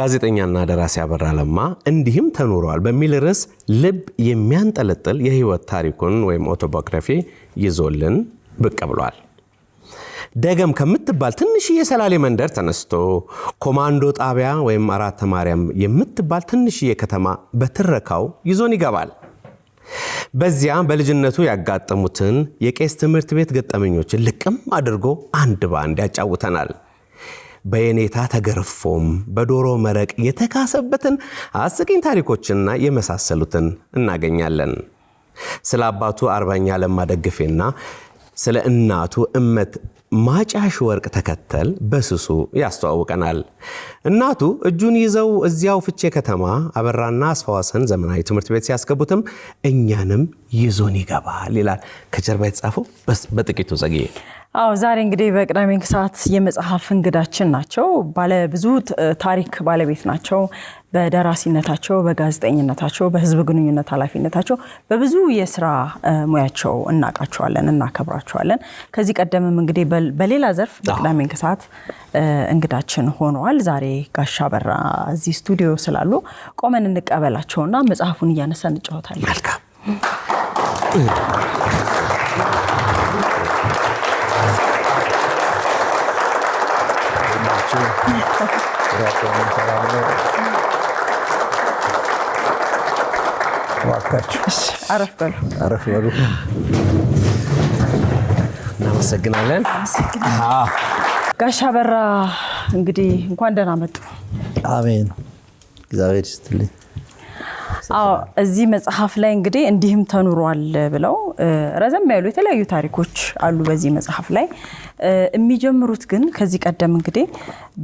ጋዜጠኛና ደራሲ አበራ ለማ እንዲህም ተኖሯል በሚል ርዕስ ልብ የሚያንጠለጥል የህይወት ታሪኩን ወይም ኦቶባዮግራፊ ይዞልን ብቅ ብሏል። ደገም ከምትባል ትንሽ የሰላሌ መንደር ተነስቶ ኮማንዶ ጣቢያ ወይም አራተ ማርያም የምትባል ትንሽ የከተማ በትረካው ይዞን ይገባል። በዚያ በልጅነቱ ያጋጠሙትን የቄስ ትምህርት ቤት ገጠመኞችን ልቅም አድርጎ አንድ ባንድ ያጫውተናል። በየኔታ ተገርፎም በዶሮ መረቅ የተካሰበትን አስቂኝ ታሪኮችና የመሳሰሉትን እናገኛለን። ስለ አባቱ አርበኛ ለማ ደግፌና ስለ እናቱ እመት ማጫሽ ወርቅ ተከተል በስሱ ያስተዋውቀናል። እናቱ እጁን ይዘው እዚያው ፍቼ ከተማ አበራና አስፋዋሰን ዘመናዊ ትምህርት ቤት ሲያስገቡትም እኛንም ይዞን ይገባል ይላል ከጀርባ የተጻፈው በጥቂቱ ዘግዬ። ዛሬ እንግዲህ በቅዳሜ ከሰዓት የመጽሐፍ እንግዳችን ናቸው። ባለ ብዙ ታሪክ ባለቤት ናቸው። በደራሲነታቸው፣ በጋዜጠኝነታቸው፣ በህዝብ ግንኙነት ኃላፊነታቸው በብዙ የሥራ ሙያቸው እናቃቸዋለን፣ እናከብራቸዋለን። ከዚህ ቀደምም እንግዲህ በሌላ ዘርፍ በቅዳሜ ከሰዓት እንግዳችን ሆነዋል። ዛሬ ጋሻ አበራ እዚህ ስቱዲዮ ስላሉ ቆመን እንቀበላቸውና መጽሐፉን እያነሳን እንጫወታለን። መልካም አረፍ በሉ። እናመሰግናለን። ጋሻ አበራ እንግዲህ እንኳን ደህና መጡ። አሜን። እግዚአብሔር ይስጥልኝ። እዚህ መጽሐፍ ላይ እንግዲህ እንዲህም ተኖሯል ብለው ረዘም ያሉ የተለያዩ ታሪኮች አሉ በዚህ መጽሐፍ ላይ። የሚጀምሩት ግን ከዚህ ቀደም እንግዲህ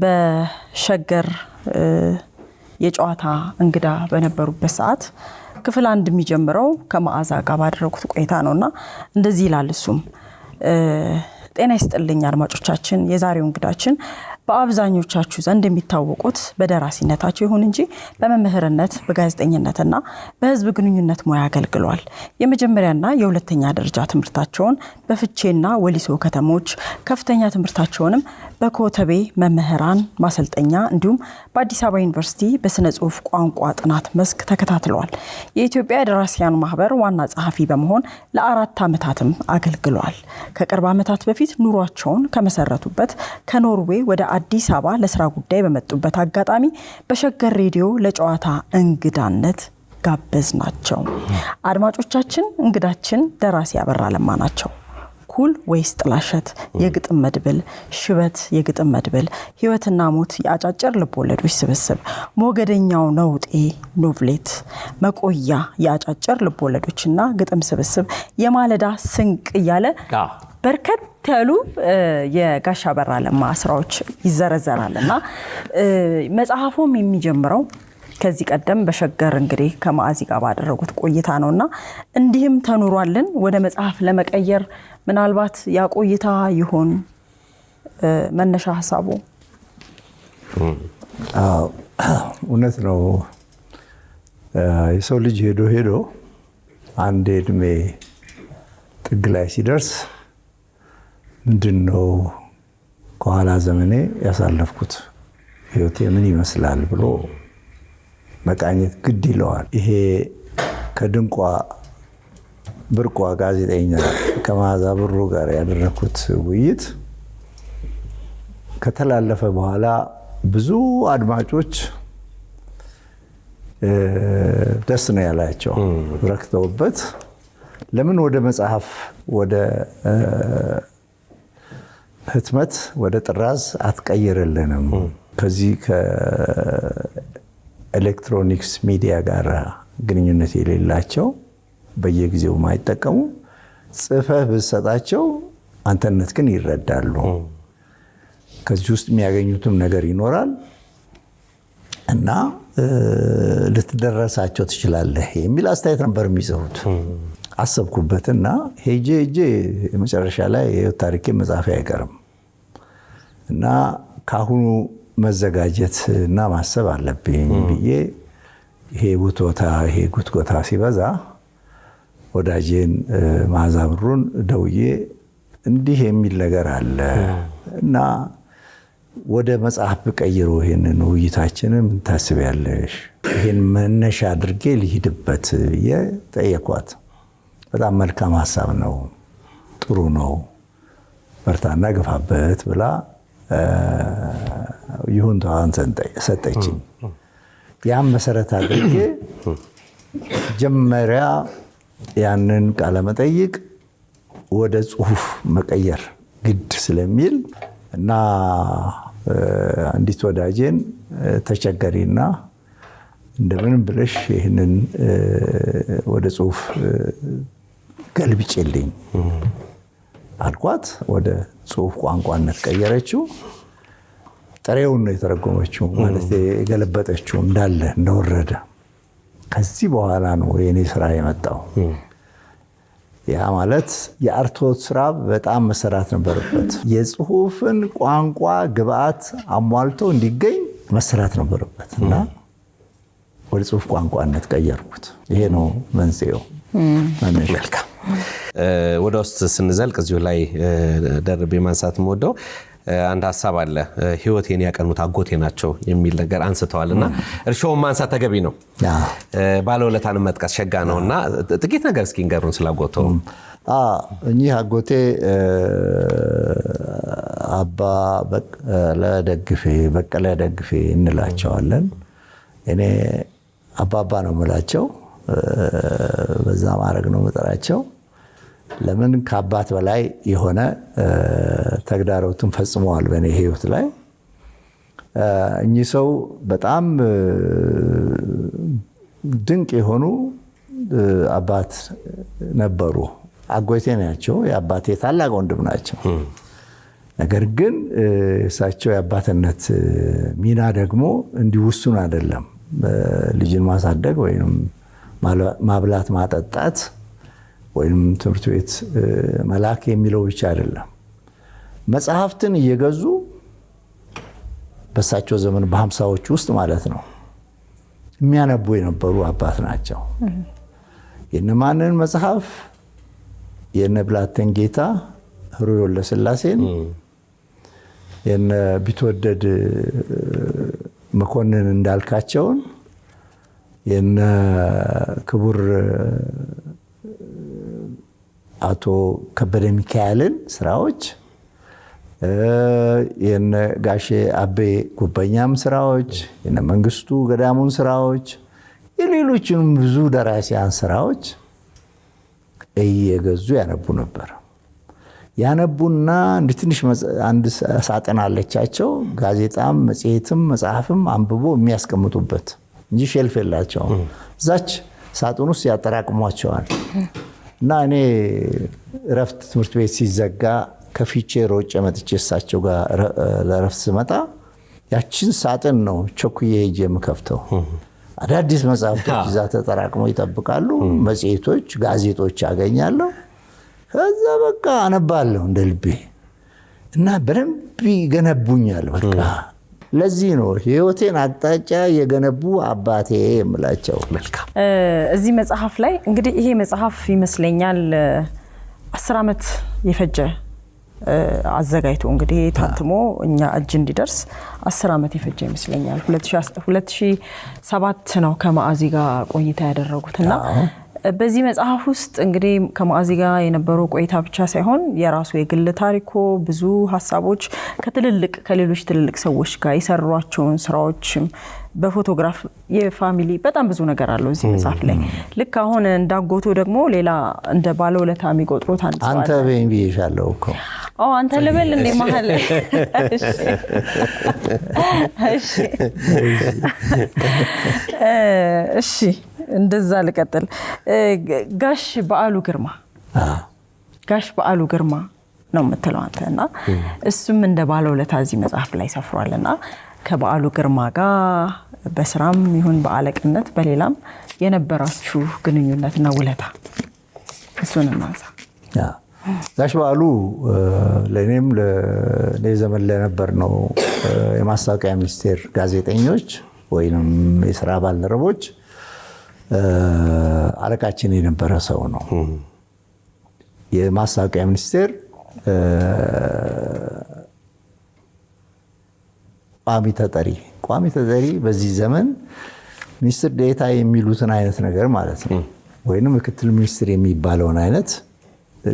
በሸገር የጨዋታ እንግዳ በነበሩበት ሰዓት ክፍል 1 የሚጀምረው ከመዓዛ ጋር ባደረጉት ቆይታ ነውና እንደዚህ ይላል። እሱም ጤና ይስጥልኝ አድማጮቻችን፣ የዛሬው እንግዳችን በአብዛኞቻችሁ ዘንድ የሚታወቁት በደራሲነታቸው ይሁን እንጂ በመምህርነት በጋዜጠኝነትና በህዝብ ግንኙነት ሙያ አገልግሏል። የመጀመሪያና የሁለተኛ ደረጃ ትምህርታቸውን በፍቼና ወሊሶ ከተሞች፣ ከፍተኛ ትምህርታቸውንም በኮተቤ መምህራን ማሰልጠኛ እንዲሁም በአዲስ አበባ ዩኒቨርሲቲ በስነ ጽሁፍ ቋንቋ ጥናት መስክ ተከታትለዋል። የኢትዮጵያ ደራሲያን ማህበር ዋና ጸሐፊ በመሆን ለ4 ዓመታትም አገልግሏል። ከቅርብ ዓመታት በፊት ኑሯቸውን ከመሰረቱበት ከኖርዌይ ወደ አዲስ አበባ ለስራ ጉዳይ በመጡበት አጋጣሚ በሸገር ሬዲዮ ለጨዋታ እንግዳነት ጋበዝናቸው። አድማጮቻችን፣ እንግዳችን ደራሲ አበራ ለማ ናቸው። ኩል ወይስ ጥላሸት የግጥም መድብል፣ ሽበት የግጥም መድብል፣ ህይወትና ሞት የአጫጭር ልቦለዶች ስብስብ፣ ሞገደኛው ነውጤ ኖቭሌት፣ መቆያ የአጫጭር ልቦለዶችና ግጥም ስብስብ፣ የማለዳ ስንቅ እያለ በርከት ያሉ የጋሻ አበራ ለማ ስራዎች ይዘረዘራልና መጽሐፉም የሚጀምረው ከዚህ ቀደም በሸገር እንግዲህ ከመዓዚ ጋር ባደረጉት ቆይታ ነውና እንዲህም ተኖሯልን ወደ መጽሐፍ ለመቀየር ምናልባት ያ ቆይታ ይሆን መነሻ ሐሳቡ? እውነት ነው። የሰው ልጅ ሄዶ አንድ እድሜ ጥግ ላይ ሲደርስ ምንድነው ከኋላ ዘመኔ ያሳለፍኩት ህይወቴ ምን ይመስላል ብሎ መቃኘት ግድ ይለዋል። ይሄ ከድንቋ ብርቋ ጋዜጠኛ ከመዓዛ ብሩ ጋር ያደረኩት ውይይት ከተላለፈ በኋላ ብዙ አድማጮች ደስ ነው ያላቸው፣ ረክተውበት ለምን ወደ መጽሐፍ ወደ ህትመት ወደ ጥራዝ አትቀይርልንም? ከዚህ ከኤሌክትሮኒክስ ሚዲያ ጋር ግንኙነት የሌላቸው በየጊዜው ማይጠቀሙ ጽፈህ ብትሰጣቸው አንተነት ግን ይረዳሉ፣ ከዚህ ውስጥ የሚያገኙትም ነገር ይኖራል እና ልትደረሳቸው ትችላለህ የሚል አስተያየት ነበር የሚጽፉት። አሰብኩበትና ሄጄ መጨረሻ ላይ ታሪኬ መጻፍ አይቀርም እና ካሁኑ መዘጋጀት እና ማሰብ አለብኝ ብዬ ይሄ ጉትጎታ ሲበዛ ወዳጄን መዓዛ ብሩን ደውዬ እንዲህ የሚል ነገር አለ እና ወደ መጽሐፍ ብቀይሩ ይሄንን ውይይታችንን ምን ታስቢያለሽ? ይሄን መነሻ አድርጌ ልሂድበት ብዬ ጠየኳት። በጣም መልካም ሀሳብ ነው፣ ጥሩ ነው፣ በርታና ግፋበት ብላ ይሁንታዋን ሰጠችኝ። ያን መሰረት አድርጌ መጀመሪያ ያንን ቃለ መጠይቅ ወደ ጽሁፍ መቀየር ግድ ስለሚል እና አንዲት ወዳጄን ተቸገሪና እንደምንም ብለሽ ይህንን ወደ ጽሁፍ ገልብጭልኝ አልኳት። ወደ ጽሁፍ ቋንቋነት ቀየረችው። ጥሬውን ነው የተረጎመችው፣ ማለት የገለበጠችው እንዳለ እንደወረደ። ከዚህ በኋላ ነው የኔ ስራ የመጣው። ያ ማለት የአርትዖት ስራ በጣም መሰራት ነበረበት። የጽሁፍን ቋንቋ ግብአት አሟልቶ እንዲገኝ መሰራት ነበረበት እና ወደ ጽሁፍ ቋንቋነት ቀየርኩት። ይሄ ነው መንስኤው። መልካም። ወደ ውስጥ ስንዘልቅ እዚሁ ላይ ደርቤ ማንሳት የምወደው አንድ ሀሳብ አለ። ህይወቴን ያቀኑት አጎቴ ናቸው የሚል ነገር አንስተዋልና እርሾውን ማንሳት ተገቢ ነው። ባለውለታንም መጥቀስ ሸጋ ነውና ጥቂት ነገር እስኪ ንገሩን ስላጎተው። እኚህ አጎቴ አባ በቀለ ደግፌ እንላቸዋለን። እኔ አባባ ነው የምላቸው፣ በዛ ማድረግ ነው የምጠራቸው። ለምን ከአባት በላይ የሆነ ተግዳሮትን ፈጽመዋል በእኔ ህይወት ላይ። እኚህ ሰው በጣም ድንቅ የሆኑ አባት ነበሩ። አጎቴ ናቸው፣ የአባቴ ታላቅ ወንድም ናቸው። ነገር ግን እሳቸው የአባትነት ሚና ደግሞ እንዲውሱን አይደለም። ልጅን ማሳደግ ወይም ማብላት ማጠጣት ወይም ትምህርት ቤት መላክ የሚለው ብቻ አይደለም። መጽሐፍትን እየገዙ በሳቸው ዘመን በ50ዎቹ ውስጥ ማለት ነው የሚያነቡ የነበሩ አባት ናቸው። የነማንን መጽሐፍ? የነ ብላቴን ጌታ ህሩይ ወልደስላሴን፣ የነ ቢትወደድ መኮንን እንዳልካቸውን፣ የነ ክቡር አቶ ከበደ ሚካኤልን ስራዎች፣ የነ ጋሼ አቤ ጉበኛም ስራዎች፣ የነ መንግስቱ ገዳሙን ስራዎች፣ የሌሎችንም ብዙ ደራሲያን ስራዎች እየገዙ ያነቡ ነበር። ያነቡና እንደ ትንሽ አንድ ሳጥን አለቻቸው፣ ጋዜጣም መጽሔትም መጽሐፍም አንብቦ የሚያስቀምጡበት እንጂ ሼልፍ የላቸውም። እዛች ሳጥን ውስጥ ያጠራቅሟቸዋል። እና እኔ እረፍት ትምህርት ቤት ሲዘጋ ከፊቼ ሮጬ መጥቼ እሳቸው ጋር ለእረፍት ስመጣ ያችን ሳጥን ነው ቸኩዬ ሄጄ የምከፍተው። አዳዲስ መጽሐፍቶች እዛ ተጠራቅመው ይጠብቃሉ። መጽሔቶች፣ ጋዜጦች ያገኛለሁ። ከዛ በቃ አነባለሁ እንደ ልቤ እና በደንብ ይገነቡኛል። በቃ ለዚህ ነው ህይወቴን አቅጣጫ የገነቡ አባቴ የምላቸው። መልካም። እዚህ መጽሐፍ ላይ እንግዲህ ይሄ መጽሐፍ ይመስለኛል 10 ዓመት የፈጀ አዘጋጅቶ እንግዲህ ታትሞ እኛ እጅ እንዲደርስ 10 ዓመት የፈጀ ይመስለኛል። 2007 ነው ከማዕዚ ጋር ቆይታ ያደረጉትና በዚህ መጽሐፍ ውስጥ እንግዲህ ከማዕዚ ጋር የነበረው ቆይታ ብቻ ሳይሆን የራሱ የግል ታሪኮ ብዙ ሀሳቦች ከሌሎች ትልልቅ ሰዎች ጋር የሰሯቸውን ስራዎችም በፎቶግራፍ የፋሚሊ በጣም ብዙ ነገር አለው እዚህ መጽሐፍ ላይ። ልክ አሁን እንዳጎቶ ደግሞ ሌላ እንደ ባለውለታ የሚቆጥሩት አንተ በእንቢሻለው እኮ አንተ ልበል እንደ መሀል እሺ እንደዛ ልቀጥል። ጋሽ በዓሉ ግርማ ነው የምትለው አንተ እና እሱም እንደ ባለውለታ እዚህ መጽሐፍ ላይ ሰፍሯልና ከበዓሉ ግርማ ጋር በስራም ይሁን በአለቅነት በሌላም የነበራችሁ ግንኙነትና ውለታ እሱን እናንሳ። ጋሽ በዓሉ ለእኔም ለኔ ዘመን ለነበር ነው የማስታወቂያ ሚኒስቴር ጋዜጠኞች ወይንም የስራ ባልደረቦች አለቃችን የነበረ ሰው ነው። የማስታወቂያ ሚኒስቴር ቋሚ ተጠሪ በዚህ ዘመን ሚኒስትር ዴኤታ የሚሉትን አይነት ነገር ማለት ነው፣ ወይም ምክትል ሚኒስትር የሚባለውን አይነት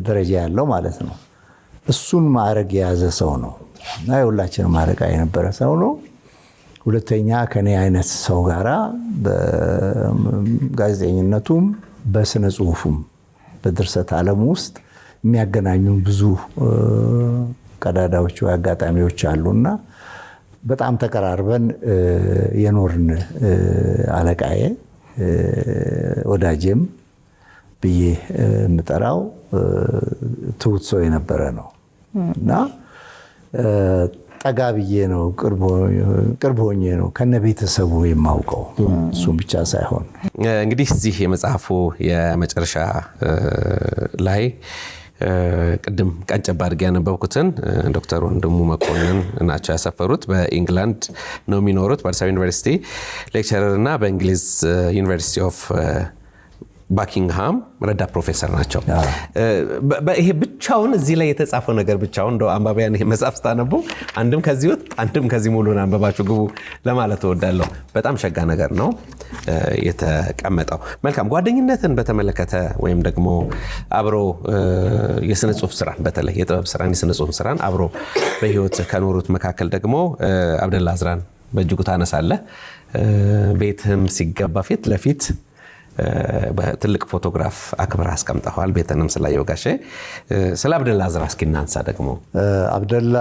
ደረጃ ያለው ማለት ነው። እሱን ማዕረግ የያዘ ሰው ነው እና የሁላችንም አለቃ የነበረ ሰው ነው። ሁለተኛ ከኔ አይነት ሰው ጋራ በጋዜጠኝነቱም በስነ ጽሁፉም በድርሰት ዓለም ውስጥ የሚያገናኙን ብዙ ቀዳዳዎች አጋጣሚዎች አሉና በጣም ተቀራርበን የኖርን አለቃዬ ወዳጄም ብዬ የምጠራው ትሁት ሰው የነበረ ነው እና ጠጋ ብዬ ነው ቅርብ ሆኜ ነው ከነ ቤተሰቡ የማውቀው። እሱም ብቻ ሳይሆን እንግዲህ እዚህ የመጽሐፉ የመጨረሻ ላይ ቅድም ቀንጨብ አድርጌ ያነበብኩትን ዶክተር ወንድሙ መኮንን ናቸው ያሰፈሩት። በኢንግላንድ ነው የሚኖሩት፣ በአዲስ አበባ ዩኒቨርሲቲ ሌክቸረር እና በእንግሊዝ ዩኒቨርሲቲ ኦፍ ባኪንግሃም ረዳት ፕሮፌሰር ናቸው። ይሄ ብቻውን እዚህ ላይ የተጻፈው ነገር ብቻውን እንደው አንባቢያን ይሄ መጽሐፍ ስታነቡ አንድም ከዚህ ወጥ አንድም ከዚህ ሙሉን አንበባችሁ ግቡ ለማለት እወዳለሁ። በጣም ሸጋ ነገር ነው የተቀመጠው። መልካም ጓደኝነትን በተመለከተ ወይም ደግሞ አብሮ የስነ ጽሁፍ ስራን በተለይ የጥበብ ስራን የስነ ጽሁፍ ስራን አብሮ በህይወት ከኖሩት መካከል ደግሞ አብደላ አዝራን በእጅጉ ታነሳለህ። ቤትህም ሲገባ ፊት ለፊት በትልቅ ፎቶግራፍ አክብረህ አስቀምጠዋል። ቤተንም ስላየው ጋሼ ስለ አብደላ እዝራ እስኪ እናንሳ። ደግሞ አብደላ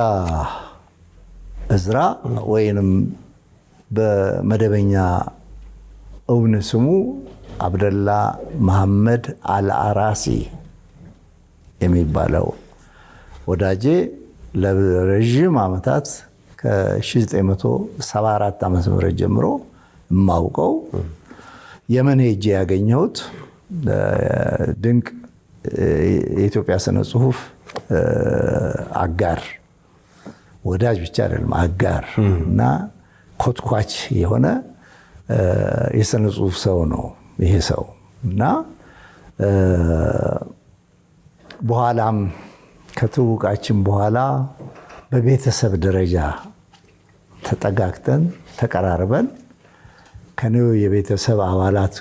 እዝራ ወይንም በመደበኛ እውን ስሙ አብደላ መሐመድ አልአራሲ የሚባለው ወዳጄ ለረጅም ዓመታት ከ1974 ዓ.ም ጀምሮ የማውቀው የመን ሄጄ ያገኘሁት ድንቅ የኢትዮጵያ ስነ ጽሁፍ አጋር ወዳጅ ብቻ አይደለም አጋር እና ኮትኳች የሆነ የስነ ጽሁፍ ሰው ነው ይሄ ሰው እና በኋላም ከትውቃችን በኋላ በቤተሰብ ደረጃ ተጠጋግተን ተቀራርበን ከኔው የቤተሰብ አባላት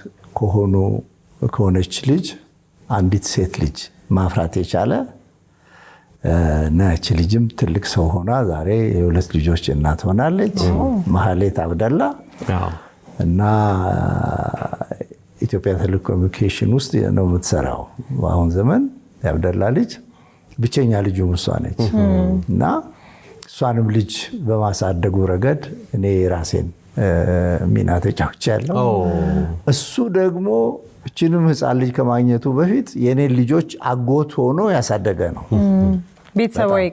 ከሆነች ልጅ አንዲት ሴት ልጅ ማፍራት የቻለ ናች። ልጅም ትልቅ ሰው ሆና ዛሬ የሁለት ልጆች እናት ሆናለች። መሐሌት አብደላ እና ኢትዮጵያ ቴሌኮሙኒኬሽን ውስጥ ነው የምትሰራው በአሁን ዘመን። የአብደላ ልጅ ብቸኛ ልጁ እሷ ነች እና እሷንም ልጅ በማሳደጉ ረገድ እኔ ራሴን ሚና ተጫውቻለሁ። እሱ ደግሞ እችንም ህፃን ልጅ ከማግኘቱ በፊት የኔን ልጆች አጎት ሆኖ ያሳደገ ነው። ቤተሰባዊ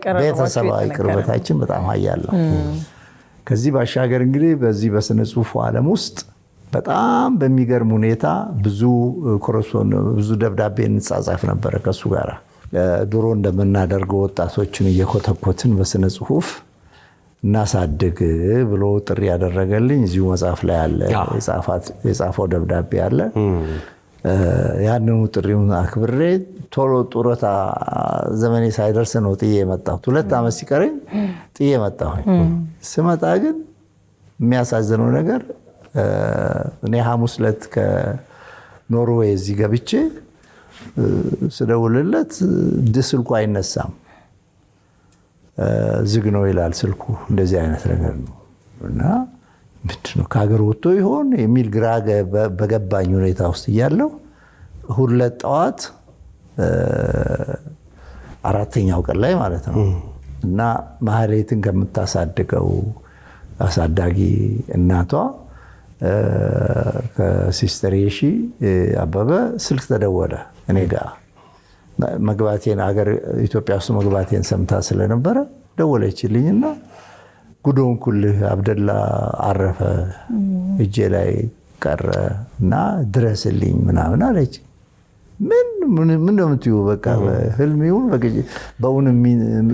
ቅርበታችን በጣም ኃያል ነው። ከዚህ ባሻገር እንግዲህ በዚህ በስነ ጽሁፉ ዓለም ውስጥ በጣም በሚገርም ሁኔታ ብዙ ደብዳቤ እንጻጻፍ ነበረ ከሱ ጋር። ድሮ እንደምናደርገው ወጣቶችን እየኮተኮትን በስነ ጽሁፍ እናሳድግ ብሎ ጥሪ ያደረገልኝ እዚሁ መጽሐፍ ላይ አለ። የጻፈው ደብዳቤ አለ። ያንኑ ጥሪውን አክብሬ ቶሎ ጡረታ ዘመኔ ሳይደርስ ነው ጥዬ የመጣሁት። 2 ዓመት ሲቀረኝ ጥዬ መጣሁኝ። ስመጣ ግን የሚያሳዝነው ነገር እኔ ሐሙስ ዕለት ከኖርዌይ እዚህ ገብቼ ስደውልለት ስልኩ አይነሳም፣ ዝግ ነው ይላል ስልኩ። እንደዚህ አይነት ነገር ነው እና ምንድነው ከሀገር ወጥቶ ይሆን የሚል ግራ በገባኝ ሁኔታ ውስጥ እያለሁ እሑድ ዕለት ጠዋት 4ኛው ቀን ላይ ማለት ነው እና ማህሌትን ከምታሳድገው አሳዳጊ እናቷ ከሲስተር የሺ አበበ ስልክ ተደወለ እኔ ጋር። መግባቴን ሀገር ኢትዮጵያ ውስጥ መግባቴን ሰምታ ስለነበረ ደወለችልኝና ጉዶን ኩልህ አብደላ አረፈ፣ እጄ ላይ ቀረ እና ድረስልኝ ምናምን አለች። ምን እንደምትዩ በቃ ህልም ይሁን በእውን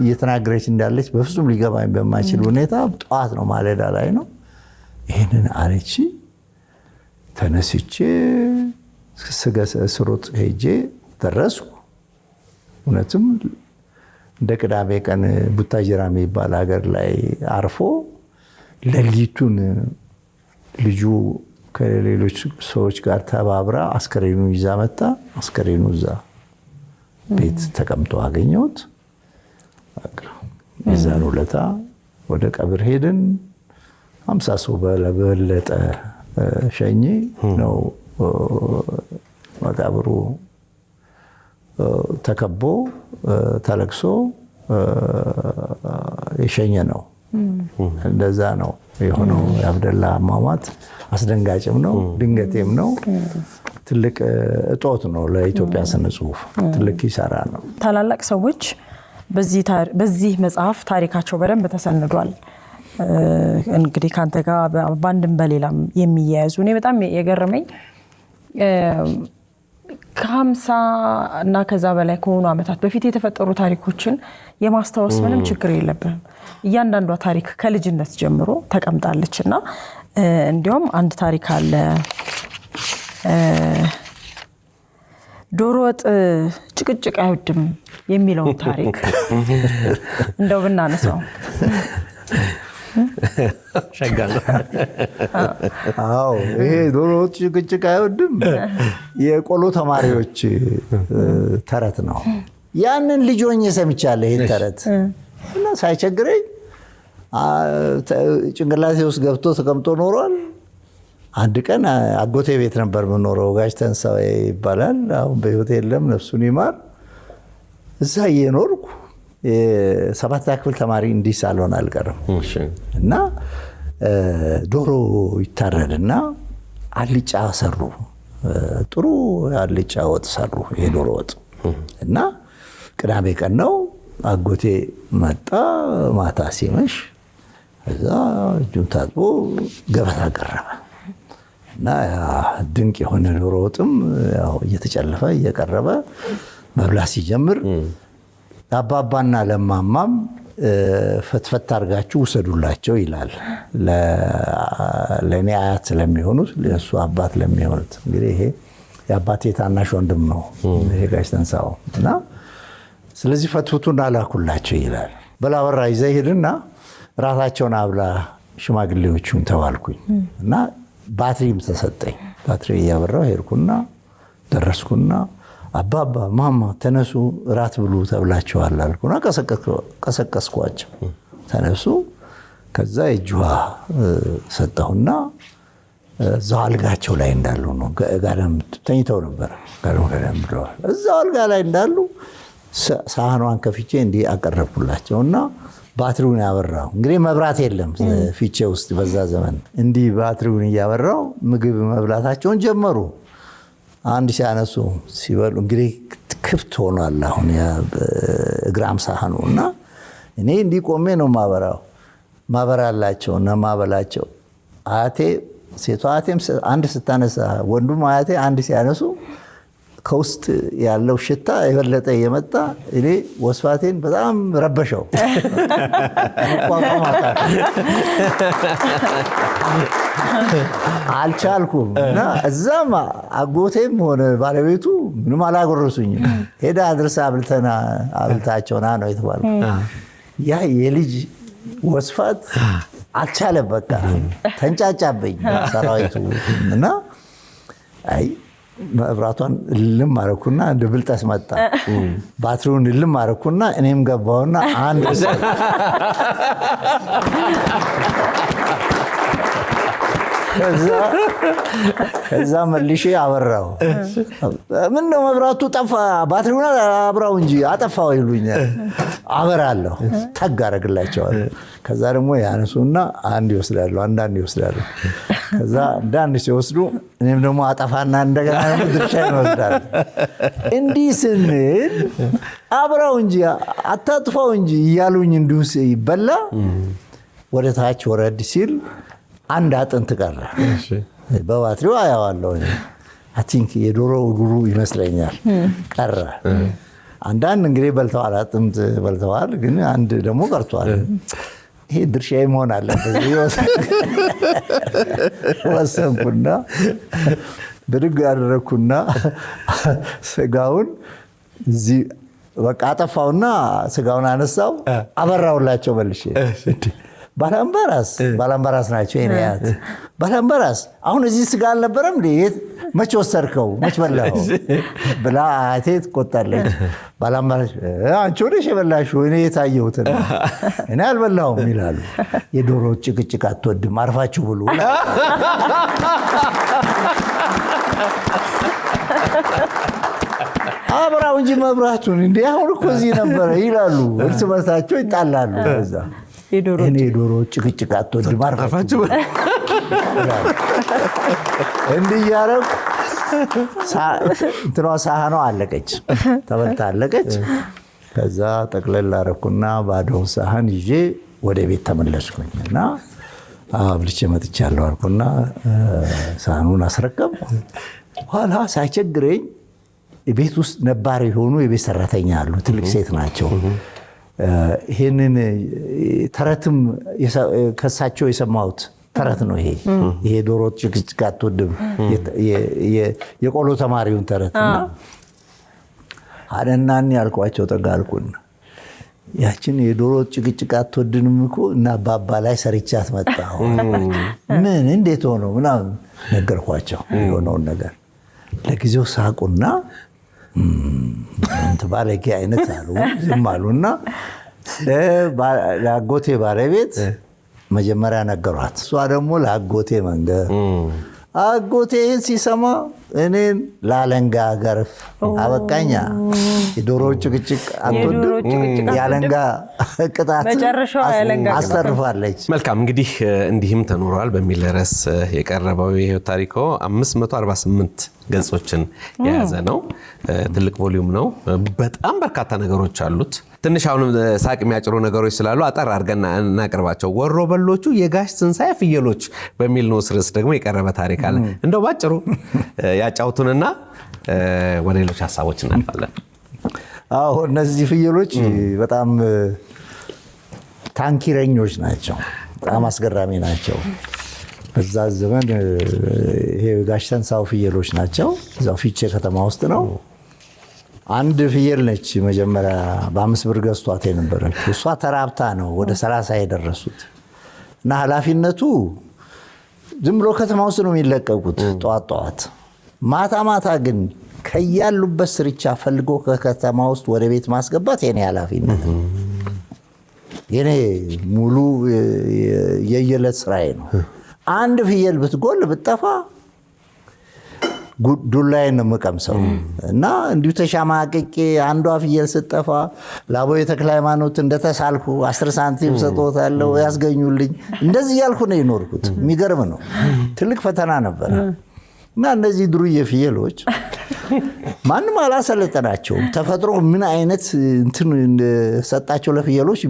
እየተናገረች እንዳለች በፍጹም ሊገባኝ በማይችል ሁኔታ ጠዋት ነው ማለዳ ላይ ነው ይሄንን አለች። ተነስቼ ስሮጥ ሄጄ ደረስኩ። እውነትም እንደ ቅዳሜ ቀን ቡታጅራ የሚባል ሀገር ላይ አርፎ ሌሊቱን ልጁ ከሌሎች ሰዎች ጋር ተባብራ አስከሬኑ ይዛ መጣ። አስከሬኑ እዛ ቤት ተቀምጦ አገኘሁት። የዛን ውለታ ወደ ቀብር ሄድን። 50 ሰው በበለጠ ሸኜ ነው መቃብሩ ተከቦ ተለቅሶ የሸኘ ነው። እንደዛ ነው የሆነው። የአብደላ አሟሟት አስደንጋጭም ነው፣ ድንገቴም ነው። ትልቅ እጦት ነው ለኢትዮጵያ ስነ ጽሁፍ፣ ትልቅ ኪሳራ ነው። ታላላቅ ሰዎች በዚህ መጽሐፍ ታሪካቸው በደንብ ተሰንዷል። እንግዲህ ካንተ ጋር በአንድም በሌላም የሚያያዙ እኔ በጣም የገረመኝ ከ50 እና ከዛ በላይ ከሆኑ ዓመታት በፊት የተፈጠሩ ታሪኮችን የማስታወስ ምንም ችግር የለብንም። እያንዳንዷ ታሪክ ከልጅነት ጀምሮ ተቀምጣለች እና እንዲያውም አንድ ታሪክ አለ። ዶሮ ወጥ ጭቅጭቅ አይወድም የሚለውን ታሪክ እንደው ብናነሳው ሸጋለሁ። አዎ ይሄ ዶሮ ወጥ ጭቅጭቅ አይወድም የቆሎ ተማሪዎች ተረት ነው። ያንን ልጅ ሆኜ ሰምቻለሁ ይሄን ተረት እና ሳይቸግረኝ ጭንቅላቴ ውስጥ ገብቶ ተቀምጦ ኖሯል። አንድ ቀን አጎቴ ቤት ነበር የምኖረው። ጋሽ ተንሳኤ ይባላል። አሁን በህይወት የለም፣ ነፍሱን ይማር። እዛ እየኖርኩ የ7ኛ ክፍል ተማሪ እንዲህ ሳልሆን አልቀርም እና ዶሮ ይታረድና አልጫ ሰሩ። ጥሩ አልጫ ወጥ ሰሩ፣ የዶሮ ወጥ እና ቅዳሜ ቀን ነው። አጎቴ መጣ ማታ ሲመሽ። እዛ እጁን ታጥቦ ገበታ ቀረበ እና ድንቅ የሆነ ዶሮ ወጥም ያው እየተጨለፈ እየቀረበ መብላት ሲጀምር አባባና ለማማም ፈትፈት አድርጋችሁ ውሰዱላቸው ይላል። ለእኔ አያት ስለሚሆኑት ለእሱ አባት ለሚሆኑት። እንግዲህ ይሄ የአባቴ ታናሽ ወንድም ነው ይሄ ጋሽ ተንሳው እና ስለዚህ ፈትፍቱና ላኩላቸው ይላል። በላበራ ይዘህ ሂድና ራሳቸውን አብላ ሽማግሌዎቹን ተባልኩኝ እና ባትሪም ተሰጠኝ። ባትሪ እያበራው ሄድኩና ደረስኩና አባባ ማማ ተነሱ ራት ብሉ ተብላችኋል አልኩና ቀሰቀስኳቸው። ተነሱ። ከዛ እጅዋ ሰጠሁና እዛው አልጋቸው ላይ እንዳሉ ነው። ጋደም ተኝተው ነበር። ጋደም ብለዋል። እዛው አልጋ ላይ እንዳሉ ሳህኗን ከፍቼ እንዲህ አቀረብኩላቸውና ባትሪውን ያበራው። እንግዲህ መብራት የለም ፊቼ ውስጥ በዛ ዘመን። እንዲህ ባትሪውን እያበራው ምግብ መብላታቸውን ጀመሩ። አንድ ሲያነሱ ሲበሉ እንግዲህ ክፍት ሆኗል። አሁን እግራም ሳህኑ እና እኔ እንዲህ ቆሜ ነው ማበራላቸው እና ማበላቸው። አያቴ ሴቷ አያቴም አንድ ስታነሳ ወንዱም አያቴ አንድ ሲያነሱ ከውስጥ ያለው ሽታ የበለጠ እየመጣ እኔ ወስፋቴን በጣም ረበሸው። አልቻልኩም እና እዛም አጎቴም ሆነ ባለቤቱ ምንም አላጎረሱኝም። ሄዳ አድርሳ አብልታቸውና ነው የተባለው። ያ የልጅ ወስፋት አልቻለም። በቃ ተንጫጫብኝ ሰራዊቱ እና አይ መብራቷን እልም አረኩና እንደ ብልጠስ መጣ። ባትሪውን እልም አረኩና እኔም ገባውና አንድ ከዛ መልሼ አበራው። ምን ነው መብራቱ ጠፋ፣ ባትሪውን አብራው እንጂ አጠፋው ይሉኛል። አበራለሁ፣ ተግ አደርግላቸዋለሁ። ከዛ ደግሞ ያነሱና አንድ ይወስዳሉ፣ አንዳንድ ይወስዳሉ። ከዛ አንዳንድ ሲወስዱ እኔም ደግሞ አጠፋና እንደገና ድርሻ ይወስዳሉ። እንዲህ ስንል አብራው እንጂ አታጥፋው እንጂ እያሉኝ እንዲሁ ይበላ ወደ ታች ወረድ ሲል አንድ አጥንት ቀረ። በባትሪው አያዋለሁ። አይ ቲንክ የዶሮ እግሩ ይመስለኛል ቀረ። አንዳንድ እንግዲህ በልተዋል፣ አጥንት በልተዋል፣ ግን አንድ ደግሞ ቀርቷል። ይሄ ድርሻዬ መሆን አለበት ወሰንኩና ብድግ ያደረግኩና ስጋውን እዚህ በቃ አጠፋውና ስጋውን አነሳው፣ አበራውላቸው መልሼ። ባላምባራስ ናቸው የኔያት። ባላምባራስ አሁን እዚህ ስጋ አልነበረም እንዴ? መች ወሰድከው? መች በላኸው? ብላ አያቴ ትቆጣለች። ባላምባራስ አንቺ ወደሽ የበላሽው እኔ የታየሁት እኔ አልበላሁም ይላሉ። የዶሮ ጭቅጭቅ አትወድም አርፋችሁ ብሉ አብራው እንጂ መብራቱን እንዴ አሁን እኮ እዚህ ነበረ ይላሉ። እርስ በርሳቸው ይጣላሉ። ከዛ እኔ የዶሮ ጭቅጭቅ አትወድም አርፋችሁ እንዲህ እያደረጉ እንትኗ ሳህኗ አለቀች፣ ተበልታ አለቀች። ከዛ ጠቅለል አደረኩና ባዶውን ሳህን ይዤ ወደ ቤት ተመለስኩኝ እና አብልቼ መጥቻለሁ አልኩና ሳህኑን አስረከብኩ። ኋላ ሳይቸግረኝ ቤት ውስጥ ነባር የሆኑ የቤት ሰራተኛ አሉ። ትልቅ ሴት ናቸው። ይሄንን ተረትም ከሳቸው የሰማሁት ተረት ነው። ይሄ ዶሮ ጭቅጭቅ አትወድም የቆሎ ተማሪውን ተረትና አደናን ያልኳቸው ጠጋልኩና ያችን የዶሮ ጭቅጭቅ አትወድንም እኮ እና አባባ ላይ ሰርቻት መጣሁ። ምን እንዴት ሆኖ ምናምን ነገርኳቸው የሆነውን ነገር። ለጊዜው ሳቁና ባለጌ አይነት አሉ፣ ዝም አሉና ለአጎቴ ባለቤት መጀመሪያ ነገሯት። እሷ ደግሞ ለአጎቴ መንገር። አጎቴ ይህን ሲሰማ እኔን ለአለንጋ ገርፍ አበቃኛ። የዶሮ ጭቅጭቅ አትወድም የአለንጋ ቅጣት አስተርፋለች። መልካም እንግዲህ እንዲህም ተኖሯል በሚል ርዕስ የቀረበው የህይወት ታሪኮ 548 ገጾችን የያዘ ነው። ትልቅ ቮሊዩም ነው። በጣም በርካታ ነገሮች አሉት። ትንሽ አሁንም ሳቅ የሚያጭሩ ነገሮች ስላሉ አጠር አድርገን እናቅርባቸው። ወሮ በሎቹ የጋሽ ትንሳኤ ፍየሎች በሚል ንዑስ ርዕስ ደግሞ የቀረበ ታሪክ አለ። እንደው ባጭሩ ያጫውቱንና ወደ ሌሎች ሀሳቦች እናልፋለን። አዎ እነዚህ ፍየሎች በጣም ታንኪረኞች ናቸው። በጣም አስገራሚ ናቸው። በዛ ዘመን ይሄ ጋሽ ተንሳው ፍየሎች ናቸው። እዛው ፊቼ ከተማ ውስጥ ነው። አንድ ፍየል ነች መጀመሪያ በ5 ብር ገዝቷት የነበረች። እሷ ተራብታ ነው ወደ 30 የደረሱት እና ኃላፊነቱ ዝም ብሎ ከተማ ውስጥ ነው የሚለቀቁት ጠዋት። ማታ ግን ከያሉበት ስርቻ ፈልጎ ከከተማ ውስጥ ወደ ቤት ማስገባት የኔ ኃላፊነት ነው። የኔ ሙሉ የየለት ስራዬ ነው። አንድ ፍየል ብትጎል ብትጠፋ ዱላዬን ነው የምቀምሰው እና እንዲሁ ተሻማቅቄ አንዷ ፍየል ስትጠፋ ለአቦዬ ተክለ ሃይማኖት እንደተሳልኩ 10 ሳንቲም ሰጥቶታለሁ ያስገኙልኝ። እንደዚህ ያልኩ ነው የኖርኩት። የሚገርም ነው። ትልቅ ፈተና ነበር እና እነዚህ ድሩዬ ፍየሎች ማንም አላሰለጠናቸውም። ተፈጥሮ ምን አይነት እንትን ሰጣቸው ለፍየሎች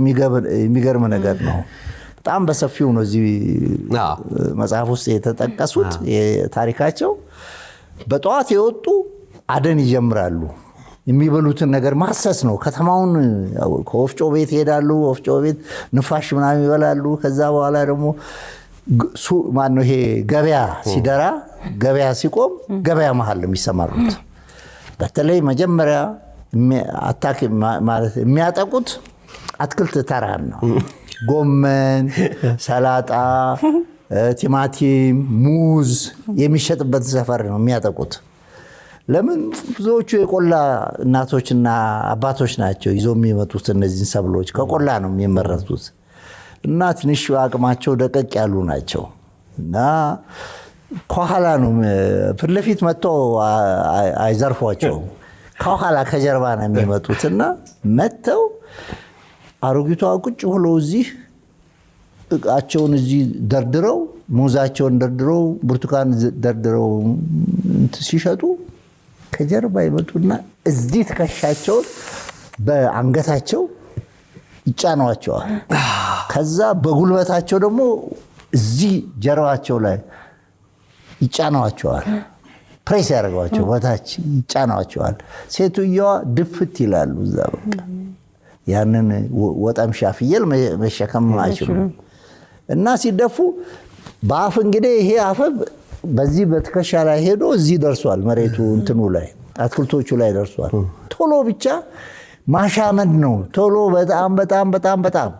የሚገርም ነገር ነው። በጣም በሰፊው ነው እዚህ መጽሐፍ ውስጥ የተጠቀሱት ታሪካቸው። በጠዋት የወጡ አደን ይጀምራሉ። የሚበሉትን ነገር ማሰስ ነው። ከተማውን ከወፍጮ ቤት ይሄዳሉ። ወፍጮ ቤት ንፋሽ ምናምን ይበላሉ። ከዛ በኋላ ደግሞ ማነው ይሄ ገበያ ሲደራ ገበያ ሲቆም ገበያ መሃል የሚሰማሩት። በተለይ መጀመሪያ አታክ ማለት የሚያጠቁት አትክልት ተራን ነው። ጎመን፣ ሰላጣ፣ ቲማቲም፣ ሙዝ የሚሸጥበት ሰፈር ነው የሚያጠቁት። ለምን? ብዙዎቹ የቆላ እናቶችና አባቶች ናቸው ይዘው የሚመጡት እነዚህን ሰብሎች። ከቆላ ነው የሚመረቱት እና ትንሽ አቅማቸው ደቀቅ ያሉ ናቸው እና ከኋላ ነው ፊት ለፊት መጥተው አይዘርፏቸው። ከኋላ ከጀርባ ነው የሚመጡትና መጥተው አሮጊቷ ቁጭ ብሎ እዚህ እቃቸውን እዚህ ደርድረው ሙዛቸውን ደርድረው ብርቱካን ደርድረው ሲሸጡ ከጀርባ ይመጡና እዚህ ትከሻቸውን በአንገታቸው ይጫኗቸዋል። ከዛ በጉልበታቸው ደግሞ እዚህ ጀርባቸው ላይ ይጫኗቸዋል። ፕሬስ ያደርጓቸው በታች ይጫኗቸዋል። ሴትዮዋ ድፍት ይላሉ እዛ በቃ ያንን ወጠምሻ ፍየል መሸከም አይችሉም እና ሲደፉ በአፍ እንግዲህ ይሄ አፍ በዚህ በትከሻ ላይ ሄዶ እዚህ ደርሷል። መሬቱ እንትኑ ላይ አትክልቶቹ ላይ ደርሷል። ቶሎ ብቻ ማሻመድ ነው። ቶሎ በጣም በጣም በጣም በጣም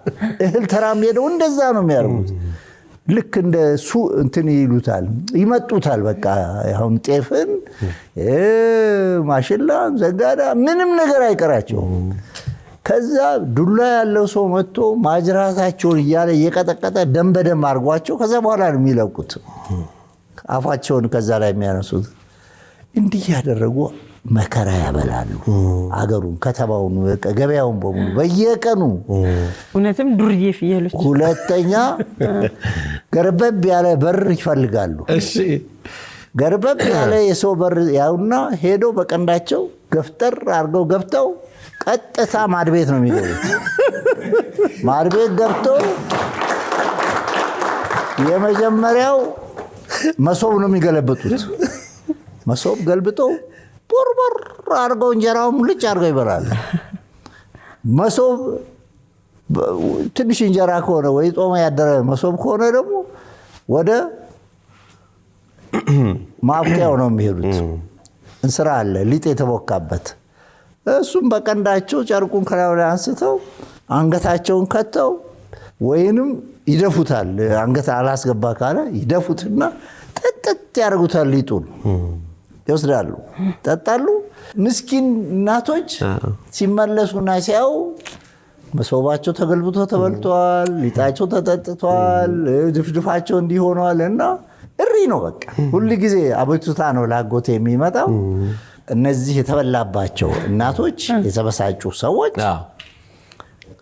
እህል ተራም ሄደው እንደዛ ነው የሚያደርጉት። ልክ እንደ እንትን ይሉታል ይመጡታል። በቃ አሁን ጤፍን ማሽላ ዘንጋዳ ምንም ነገር አይቀራቸውም። ከዛ ዱላ ያለው ሰው መጥቶ ማጅራታቸውን እያለ እየቀጠቀጠ ደም በደም አድርጓቸው ከዛ በኋላ ነው የሚለቁት። አፋቸውን ከዛ ላይ የሚያነሱት እንዲህ ያደረጉ መከራ ያበላሉ። አገሩን፣ ከተማውን፣ ገበያውን በሙሉ በየቀኑ እውነትም ዱርዬ ፍየሎች። ሁለተኛ ገርበብ ያለ በር ይፈልጋሉ። ገርበብ ያለ የሰው በር ያውና ሄደው በቀንዳቸው ገፍተር አድርገው ገብተው ቀጥታ ማድቤት ነው የሚገቡት። ማድቤት ገብተው የመጀመሪያው መሶብ ነው የሚገለብጡት። መሶብ ገልብጠው ቦርቦር አድርገው እንጀራውን ሙልጭ አድርገው ይበላሉ። መሶብ ትንሽ እንጀራ ከሆነ ወይ ጾም ያደረ መሶብ ከሆነ ደግሞ ወደ ማብቂያው ነው የሚሄዱት። እንስራ አለ ሊጥ የተቦካበት፣ እሱም በቀንዳቸው ጨርቁን ከላዩ ላይ አንስተው አንገታቸውን ከተው ወይንም ይደፉታል። አንገት አላስገባ ካለ ይደፉትና ጥጥጥ ያደርጉታል። ሊጡን ይወስዳሉ፣ ጠጣሉ። ምስኪን እናቶች ሲመለሱና ሲያዩ መሶባቸው ተገልብቶ ተበልቷል፣ ሊጣቸው ተጠጥቷል፣ ድፍድፋቸው እንዲሆኗል እና እሪ ነው በቃ። ሁሉ ጊዜ አቤቱታ ነው ላጎቴ የሚመጣው። እነዚህ የተበላባቸው እናቶች የተበሳጩ ሰዎች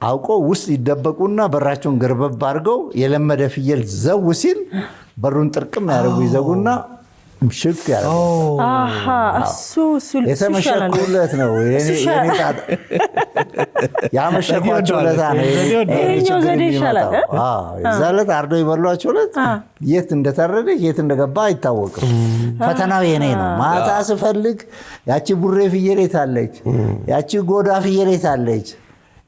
አውቀው ውስጥ ይደበቁና በራቸውን ገርበብ አድርገው የለመደ ፍየል ዘው ሲል በሩን ጥርቅም ያደርጉ ይዘጉና ምሽክ ያደርጉ። የተመሸኩለት ነው ያመሸኳቸው ለታ ነው። የዛ ዕለት አርደው ይበሏቸው ዕለት የት እንደተረደ የት እንደገባ አይታወቅም። ፈተናው የኔ ነው። ማታ ስፈልግ ያቺ ቡሬ ፍየል የት አለች? ያቺ ጎዳ ፍየል የት አለች?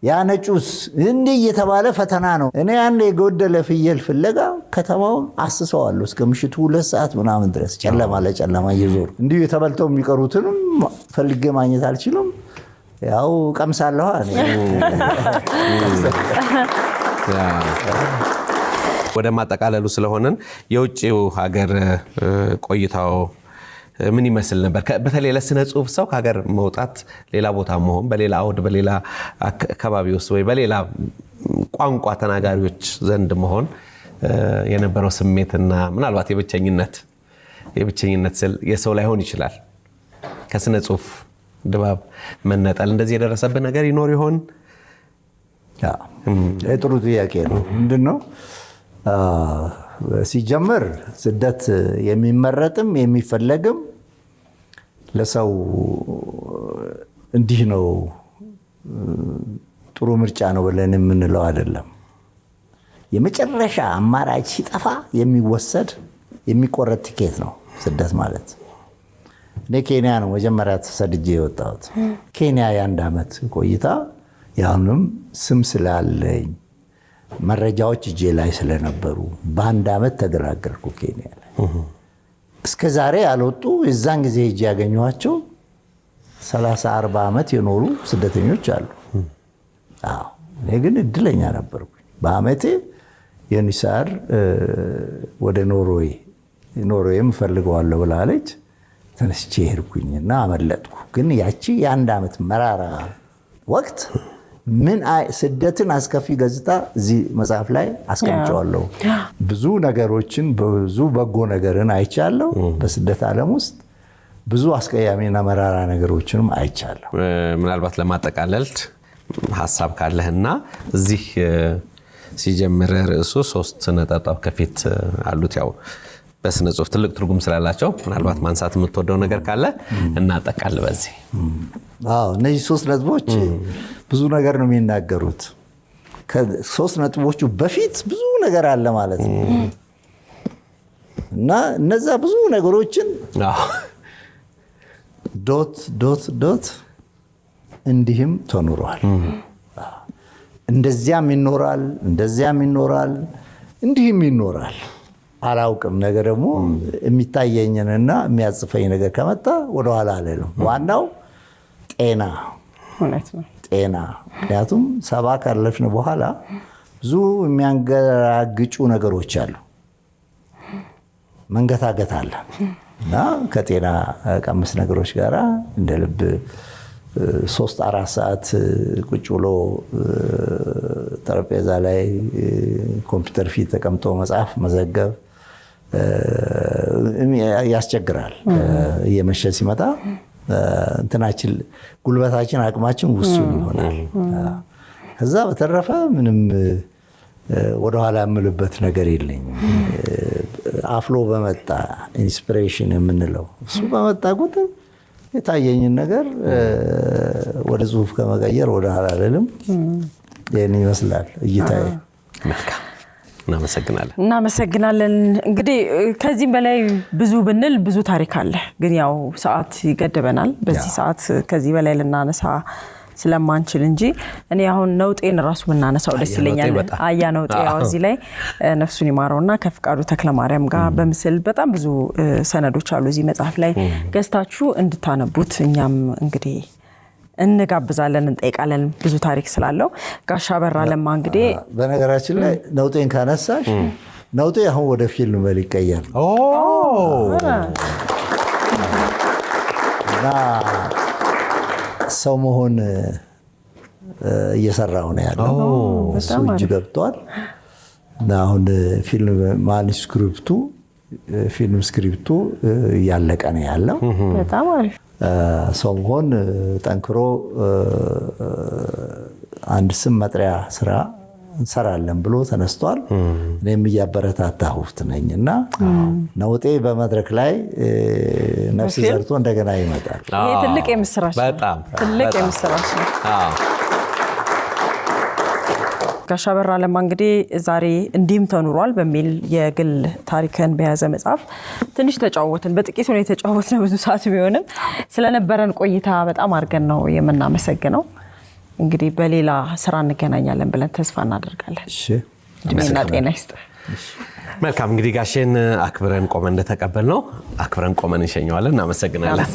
ያ ነጩስ እንዲህ እየተባለ ፈተና ነው። እኔ አንድ የጎደለ ፍየል ፍለጋ ከተማውን አስሰዋለሁ እስከ ምሽቱ 2 ሰዓት ምናምን ድረስ ጨለማ ለጨለማ እየዞሩ እንዲሁ የተበልተው የሚቀሩትንም ፈልጌ ማግኘት አልችልም። ያው ቀምሳለሁ። ወደ ማጠቃለሉ ስለሆነን የውጭው ሀገር ቆይታው ምን ይመስል ነበር? በተለይ ለስነ ጽሁፍ ሰው ከሀገር መውጣት፣ ሌላ ቦታ መሆን፣ በሌላ አውድ በሌላ አካባቢ ውስጥ ወይ በሌላ ቋንቋ ተናጋሪዎች ዘንድ መሆን የነበረው ስሜትና ምናልባት የብቸኝነት ስል የሰው ላይሆን ይችላል ከስነ ጽሁፍ ድባብ መነጠል እንደዚህ የደረሰብህ ነገር ይኖር ይሆን? ጥሩ ጥያቄ ነው። ምንድነው ሲጀመር ስደት የሚመረጥም የሚፈለግም ለሰው እንዲህ ነው ጥሩ ምርጫ ነው ብለን የምንለው አይደለም። የመጨረሻ አማራጭ ሲጠፋ የሚወሰድ የሚቆረጥ ቲኬት ነው ስደት ማለት። እኔ ኬንያ ነው መጀመሪያ ተሰድጄ የወጣሁት። ኬንያ የ1 ዓመት ቆይታ ያሁንም ስም ስላለኝ መረጃዎች እጄ ላይ ስለነበሩ በ1 ዓመት ተገራገርኩ ኬንያ ላይ። እስከ ዛሬ ያልወጡ የዛን ጊዜ እጄ ያገኘኋቸው 30-40 ዓመት የኖሩ ስደተኞች አሉ። እኔ ግን እድለኛ ነበርኩ። በአመቴ የኒሳር ወደ ኖርዌይም ፈልገዋለሁ ብላለች። ተነስቼ ሄድኩኝና አመለጥኩ። ግን ያቺ የ1 ዓመት መራራ ወቅት ምን ስደትን አስከፊ ገጽታ እዚህ መጽሐፍ ላይ አስቀምጨዋለሁ። ብዙ ነገሮችን ብዙ በጎ ነገርን አይቻለሁ። በስደት ዓለም ውስጥ ብዙ አስቀያሚና መራራ ነገሮችንም አይቻለሁ። ምናልባት ለማጠቃለል ሐሳብ ካለህና እዚህ ሲጀምር ርዕሱ 3 ነጥብ ከፊት አሉት ያው በስነ ጽሁፍ ትልቅ ትርጉም ስላላቸው ምናልባት ማንሳት የምትወደው ነገር ካለ እናጠቃል በዚህ። እነዚህ 3 ነጥቦች ብዙ ነገር ነው የሚናገሩት። ከ3 ነጥቦቹ በፊት ብዙ ነገር አለ ማለት ነው እና እነዛ ብዙ ነገሮችን ዶት ዶት ዶት እንዲህም ተኖሯል። እንደዚያም ይኖራል፣ እንደዚያም ይኖራል፣ እንዲህም ይኖራል። አላውቅም። ነገር ደግሞ የሚታየኝንና የሚያጽፈኝ ነገር ከመጣ ወደ ኋላ አልልም። ዋናው ጤና። ምክንያቱም 70 ካለፍን በኋላ ብዙ የሚያንገራግጩ ነገሮች አሉ፣ መንገታገት አለ እና ከጤና ቀምስ ነገሮች ጋራ እንደ ልብ 3-4 ሰዓት ቁጭ ብሎ ጠረጴዛ ላይ ኮምፒውተር ፊት ተቀምጦ መጽሐፍ መዘገብ ያስቸግራል። እየመሸ ሲመጣ እንትናችን ጉልበታችን አቅማችን ውሱን ይሆናል። ከዛ በተረፈ ምንም ወደኋላ የምልበት ነገር የለኝም። አፍሎ በመጣ ኢንስፒሬሽን የምንለው እሱ በመጣ ቁጥር የታየኝን ነገር ወደ ጽሁፍ ከመቀየር ወደ ኋላ አልልም። ይህን ይመስላል እይታዬ። እናመሰግናለን። እንግዲህ ከዚህም በላይ ብዙ ብንል ብዙ ታሪክ አለ፣ ግን ያው ሰዓት ይገድበናል። በዚህ ሰዓት ከዚህ በላይ ልናነሳ ስለማንችል እንጂ እኔ አሁን ነውጤን ራሱ ብናነሳው ደስ ይለኛል። አያ ነውጤ ያው እዚህ ላይ ነፍሱን ይማረውና ከፍቃዱ ተክለማርያም ጋር በምስል በጣም ብዙ ሰነዶች አሉ እዚህ መጽሐፍ ላይ ገዝታችሁ እንድታነቡት እኛም እንግዲህ እንጋብዛለን፣ እንጠይቃለን። ብዙ ታሪክ ስላለው ጋሻ አበራ ለማ እንግዲህ በነገራችን ላይ ነውጤን ካነሳሽ ነውጤ አሁን ወደ ፊልም ሊቀየር እና ሰው መሆን እየሰራው ነው ያለው። እሱ እጅ ገብቷል እና አሁን ፊልም ስክሪፕቱ እያለቀ ነው ያለው። በጣም አሪፍ ሰው መሆን ጠንክሮ አንድ ስም መጥሪያ ስራ እንሰራለን ብሎ ተነስቷል። እኔም እያበረታታሁት ነኝ እና ነውጤ በመድረክ ላይ ነፍስ ዘርቶ እንደገና ይመጣል። ይሄ ትልቅ የምስራች ነው። በጣም ትልቅ የምስራች ነው። ጋሻ አበራ ለማ እንግዲህ ዛሬ እንዲህም ተኑሯል በሚል የግል ታሪክን በያዘ መጽሐፍ ትንሽ ተጫወትን። በጥቂቱ ነው የተጫወትነው፣ ብዙ ሰዓት ቢሆንም ስለነበረን ቆይታ በጣም አድርገን ነው የምናመሰግነው። እንግዲህ በሌላ ስራ እንገናኛለን ብለን ተስፋ እናደርጋለን። እድሜና ጤና ይስጥ። መልካም እንግዲህ ጋሼን አክብረን ቆመን እንደተቀበልነው አክብረን ቆመን እንሸኘዋለን። እናመሰግናለን።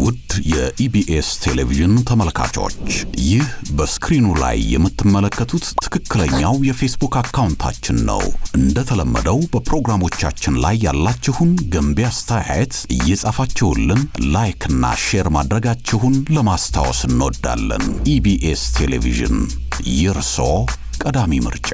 ውድ የኢቢኤስ ቴሌቪዥን ተመልካቾች፣ ይህ በስክሪኑ ላይ የምትመለከቱት ትክክለኛው የፌስቡክ አካውንታችን ነው። እንደተለመደው በፕሮግራሞቻችን ላይ ያላችሁን ገንቢ አስተያየት እየጻፋችሁልን ላይክ እና ሼር ማድረጋችሁን ለማስታወስ እንወዳለን። ኢቢኤስ ቴሌቪዥን የርሶ ቀዳሚ ምርጫ።